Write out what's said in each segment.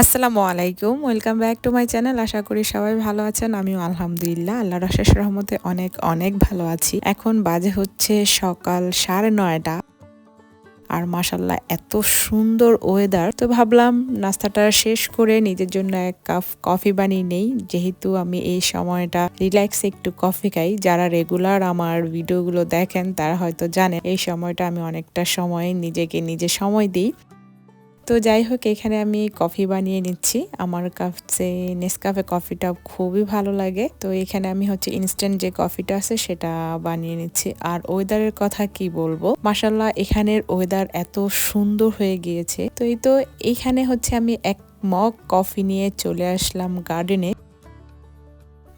আসসালামু আলাইকুম, welcome back to my channel. আশা করি সবাই ভালো আছেন। আমিও আলহামদুলিল্লাহ আল্লাহর অশেষ রহমতে অনেক অনেক ভালো আছি। এখন বাজে হচ্ছে সকাল 9:30 আর মাশাল্লাহ এত সুন্দর ওয়েদার, তো ভাবলাম নাস্তাটা শেষ করে নিজের জন্য এক কাপ কফি বানিয়ে নেই, যেহেতু আমি এই সময়টা রিল্যাক্সে একটু কফি খাই। যারা রেগুলার আমার ভিডিওগুলো দেখেন তারা হয়তো জানেন এই সময়টা আমি অনেকটা সময় নিজে সময় দিই। তো যাই হোক, এখানে আমি কফি বানিয়ে নিচ্ছি। আমার কাছে নেসকাফে কফিটা খুবই ভালো লাগে। তো এখানে আমি হচ্ছে ইনস্ট্যান্ট যে কফিটা আছে সেটা বানিয়ে নিচ্ছি। আর ওয়েদারের কথা কি বলবো, মাশাল্লাহ এখানের ওয়েদার এত সুন্দর হয়ে গিয়েছে। তো এইখানে হচ্ছে আমি এক মগ কফি নিয়ে চলে আসলাম গার্ডেনে।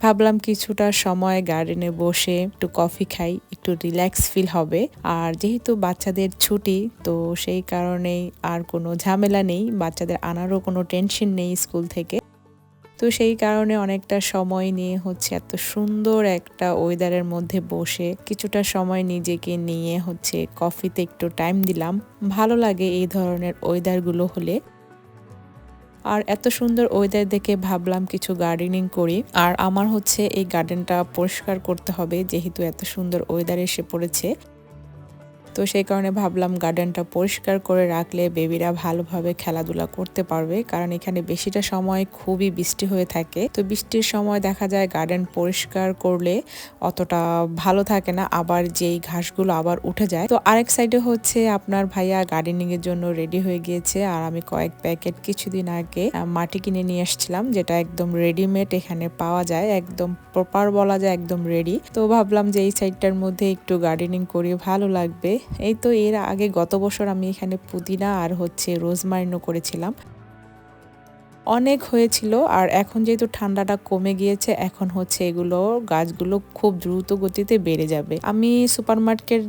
ভাবলাম কিছুটা সময় গার্ডেনে বসে একটু কফি খাই, একটু রিল্যাক্স ফিল হবে। আর যেহেতু বাচ্চাদের ছুটি, তো সেই কারণেই আর কোনো ঝামেলা নেই, বাচ্চাদের আনারও কোনো টেনশন নেই স্কুল থেকে। তো সেই কারণে অনেকটা সময় নিয়ে হচ্ছে এত সুন্দর একটা ওয়েদারের মধ্যে বসে কিছুটা সময় নিজেকে নিয়ে হচ্ছে কফিতে একটু টাইম দিলাম। ভালো লাগে এই ধরনের ওয়েদারগুলো হলে। আর এত সুন্দর ওয়েদার দেখে ভাবলাম কিছু গার্ডেনিং করি। আর আমার হচ্ছে এই গার্ডেনটা পরিষ্কার করতে হবে, যেহেতু এত সুন্দর ওয়েদার এসে পড়েছে। তো সেই কারণে ভাবলাম গার্ডেনটা পরিষ্কার করে রাখলে বেবিরা ভালোভাবে খেলাধুলা করতে পারবে, কারণ এখানে বেশিটা সময় খুবই বৃষ্টি হয়ে থাকে। তো বৃষ্টির সময় দেখা যায় গার্ডেন পরিষ্কার করলে অতটা ভালো থাকে না, আবার যেই ঘাসগুলো আবার উঠে যায়। তো আরেক সাইডে হচ্ছে আপনার ভাইয়া গার্ডেনিং এর জন্য রেডি হয়ে গিয়েছে। আর আমি কয়েক প্যাকেট কিছুদিন আগে মাটি কিনে নিয়ে আসছিলাম, যেটা একদম রেডিমেড এখানে পাওয়া যায়, একদম প্রপার বলা যায়, একদম রেডি। তো ভাবলাম যে এই সাইডটার মধ্যে একটু গার্ডেনিং করি, ভালো লাগবে। এই তো এর আগে গত বছর আমি এখানে পুদিনা আর হচ্ছে রোজমারিনও করেছিলাম, অনেক হয়েছিল। আর এখন যেহেতু ঠান্ডাটা কমে গিয়েছে, এখন হচ্ছে এগুলো গাছগুলো খুব দ্রুত গতিতে বেড়ে যাবে। আমি সুপারমার্কেট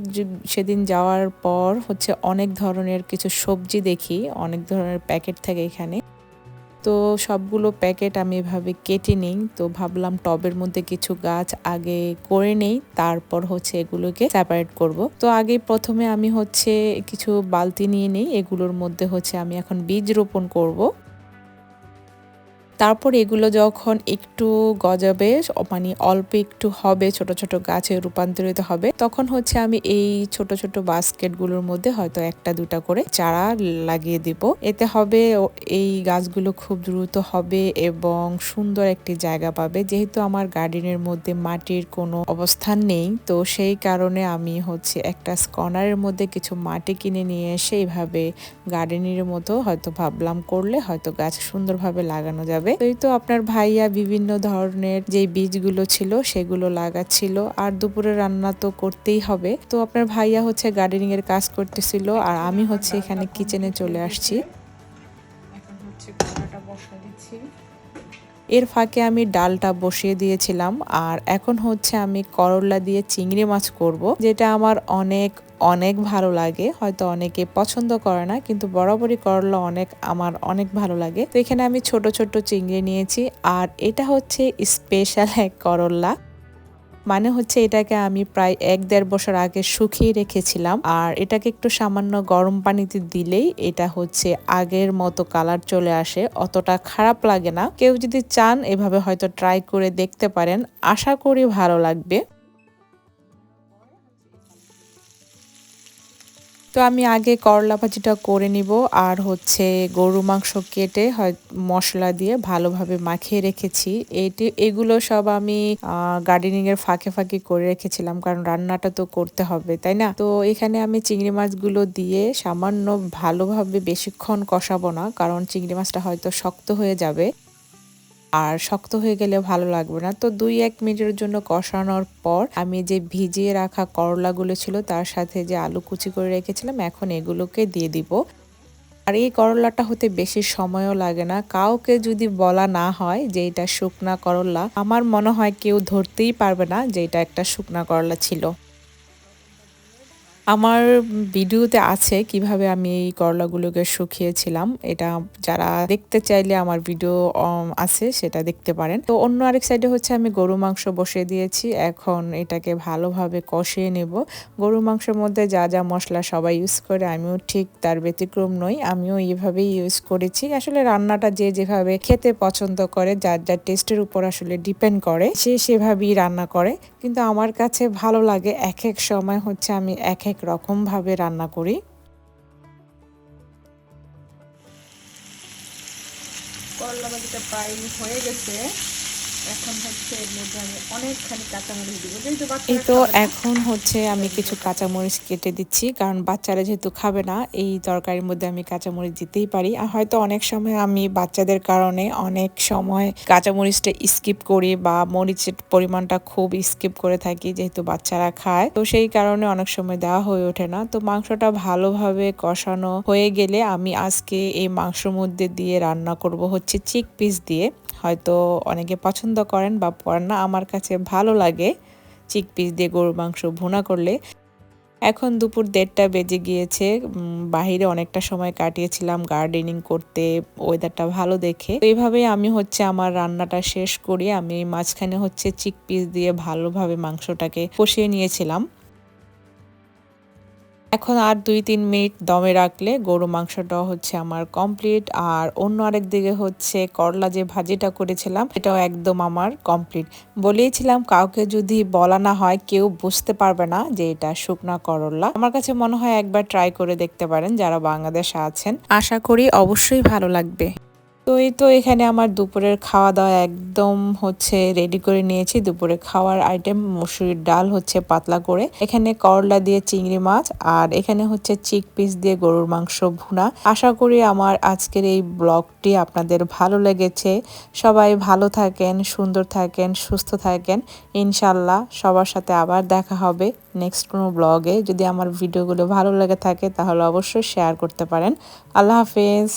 সেদিন যাওয়ার পর হচ্ছে অনেক ধরনের কিছু সবজি দেখি, অনেক ধরনের প্যাকেট থাকে এখানে। তো সবগুলো প্যাকেট আমি এভাবে কেটে নিই। তো ভাবলাম টবের মধ্যে কিছু গাছ আগে করে নেই, তারপর হচ্ছে এগুলোকে সেপারেট করব। তো আগে প্রথমে আমি হচ্ছে কিছু বালতি নিয়ে নিই, এগুলোর মধ্যে হচ্ছে আমি এখন বীজ রোপণ করব। তারপর এগুলো যখন একটু গজাবে, মানে অল্প একটু হবে, ছোট ছোট গাছে রূপান্তরিত হবে, তখন হচ্ছে আমি এই ছোট ছোট বাস্কেটগুলোর মধ্যে হয়তো একটা দুটা করে চারা লাগিয়ে দিব। এতে হবে এই গাছগুলো খুব দ্রুত হবে এবং সুন্দর একটি জায়গা পাবে। যেহেতু আমার গার্ডেনের মধ্যে মাটির কোনো অবস্থান নেই, তো সেই কারণে আমি হচ্ছে একটা কর্নারের মধ্যে কিছু মাটি কিনে নিয়ে এসে এইভাবে গার্ডেনের মতো হয়তো ভাবলাম করলে হয়তো গাছ সুন্দরভাবে লাগানো যাবে। তো আপনার ভাইয়া বিভিন্ন ধরনের যে বীজগুলো ছিল সেগুলো লাগাচ্ছিল। আর দুপুরে রান্না তো করতেই হবে, তো আপনার ভাইয়া হচ্ছে গার্ডেনিং এর কাজ করতেছিল আর আমি হচ্ছে এখানে কিচেনে চলে আসছি। এখন হচ্ছে কড়াটা বসিয়ে দিচ্ছি। এর ফাঁকে আমি ডালটা বসিয়ে দিয়েছিলাম। আর এখন হচ্ছে আমি করলা দিয়ে চিংড়ি মাছ করব, যেটা আমার অনেক অনেক ভালো লাগে। হয়তো অনেকে পছন্দ করে না, কিন্তু বরাবরই করলা আমার অনেক ভালো লাগে। তো এখানে আমি ছোট ছোট চিংড়ি নিয়েছি। আর এটা হচ্ছে স্পেশাল এক করলা, মানে হচ্ছে এটাকে আমি প্রায় 1-1.5 বছর আগে শুকিয়ে রেখেছিলাম। আর এটাকে একটু সামান্য গরম পানিতে দিলেই এটা হচ্ছে আগের মতো কালার চলে আসে, অতটা খারাপ লাগে না। কেউ যদি চান এভাবে হয়তো ট্রাই করে দেখতে পারেন, আশা করি ভালো লাগবে। তো আমি আগে করলা ভাজিটা করে নিব। আর হচ্ছে গরু মাংস কেটে মশলা দিয়ে ভালোভাবে মাখিয়ে রেখেছি। এগুলো সব আমি গার্ডেনিং এর ফাঁকে ফাঁকে করে রেখেছিলাম, কারণ রান্নাটা তো করতে হবে, তাই না? তো এখানে আমি চিংড়ি মাছগুলো দিয়ে সামান্য ভালোভাবে বেশিক্ষণ কষাবো না, কারণ চিংড়ি মাছটা হয়তো শক্ত হয়ে যাবে, আর শক্ত হয়ে গেলে ভালো লাগবে না। তো 2-1 মিনিটের জন্য কষানোর পর আমি যে ভিজিয়ে রাখা করলাগুলো ছিল তার সাথে যে আলু কুচি করে রেখেছিলাম, এখন এগুলোকে দিয়ে দিব। আর এই করলাটা হতে বেশি সময়ও লাগে না। কাউকে যদি বলা না হয় যে এটা শুকনা করলা, আমার মনে হয় কেউ ধরতেই পারবে না যে এটা একটা শুকনা করলা ছিল। আমার ভিডিওতে আছে কিভাবে আমি এই করলাগুলোকে শুকিয়েছিলাম। এটা যারা দেখতে চাইলে আমার ভিডিও আছে, সেটা দেখতে পারেন। তো অন্য আরেক সাইডে হচ্ছে আমি গরু মাংস বসিয়ে দিয়েছি। এখন এটাকে ভালোভাবে কষিয়ে নেব। গরু মাংসের মধ্যে যা যা মশলা সবাই ইউজ করে, আমিও ঠিক তার ব্যতিক্রম নই, আমিও এইভাবেই ইউজ করেছি। আসলে রান্নাটা যে যেভাবে খেতে পছন্দ করে, যার যার টেস্টের উপর আসলে ডিপেন্ড করে, সে সেভাবেই রান্না করে। কিন্তু আমার কাছে ভালো লাগে, এক এক সময় হচ্ছে আমি এক এক রকম ভাবে রান্না করি। করলা ভাজিটা প্রায় হয়ে গেছে। এখন হচ্ছে এর মধ্যে আমি অনেকখানি কাঁচামরিচ দিব, যেহেতু এই তো এখন হচ্ছে আমি কিছু কাঁচামরিচ কেটে দিচ্ছি, কারণ বাচ্চারা যেহেতু খাবে না, এই তরকারির মধ্যে আমি কাঁচামরিচ দিতেই পারি। আর হয়তো অনেক সময় আমি বাচ্চাদের কারণে অনেক সময় কাঁচামরিচটা স্কিপ করি বা মরিচের পরিমাণটা খুব স্কিপ করে থাকি, যেহেতু বাচ্চারা খায়। তো সেই কারণে অনেক সময় দেওয়া হয়ে ওঠে না। তো মাংসটা ভালোভাবে কষানো হয়ে গেলে আমি আজকে এই মাংসের মধ্যে দিয়ে রান্না করব হচ্ছে চিক পিস দিয়ে। হয়তো অনেকে পছন্দ করেন বা করেন না, আমার কাছে ভালো লাগে চিক পিস দিয়ে গরুর মাংস ভুনা করলে। এখন দুপুর 1:30 বেজে গিয়েছে। বাহিরে অনেকটা সময় কাটিয়েছিলাম গার্ডেনিং করতে, ওয়েদারটা ভালো দেখে। এইভাবেই আমি হচ্ছে আমার রান্নাটা শেষ করি। আমি মাঝখানে হচ্ছে চিক পিস দিয়ে ভালোভাবে মাংসটাকে কষিয়ে নিয়েছিলাম। এখন আর 2-3 মিনিট দমে রাখলে গরু মাংসটাও হচ্ছে আমার কমপ্লিট। আর অন্য আরেক দিকে হচ্ছে করলা যে ভাজিটা করেছিলাম, এটাও একদম আমার কমপ্লিট। বলেইছিলাম কাউকে যদি বলা না হয়, কেউ বুঝতে পারবে না যে এটা শুকনা করলা। আমার কাছে মনে হয় একবার ট্রাই করে দেখতে পারেন যারা বাংলাদেশে আছেন, আশা করি অবশ্যই ভালো লাগবে। তো এই তো এখানে আমার দুপুরের খাওয়া দাওয়া একদম হচ্ছে রেডি করে নিয়েছি। দুপুরে খাওয়ার আইটেম মসুরির ডাল হচ্ছে পাতলা করে, এখানে করলা দিয়ে চিংড়ি মাছ, আর এখানে হচ্ছে চিক পিস দিয়ে গরুর মাংস ভুনা। আশা করি আমার আজকের এই ব্লগটি আপনাদের ভালো লেগেছে। সবাই ভালো থাকেন, সুন্দর থাকেন, সুস্থ থাকেন। ইনশাল্লাহ সবার সাথে আবার দেখা হবে নেক্সট কোনো ব্লগে। যদি আমার ভিডিওগুলো ভালো লেগে থাকে তাহলে অবশ্যই শেয়ার করতে পারেন। আল্লাহ হাফেজ।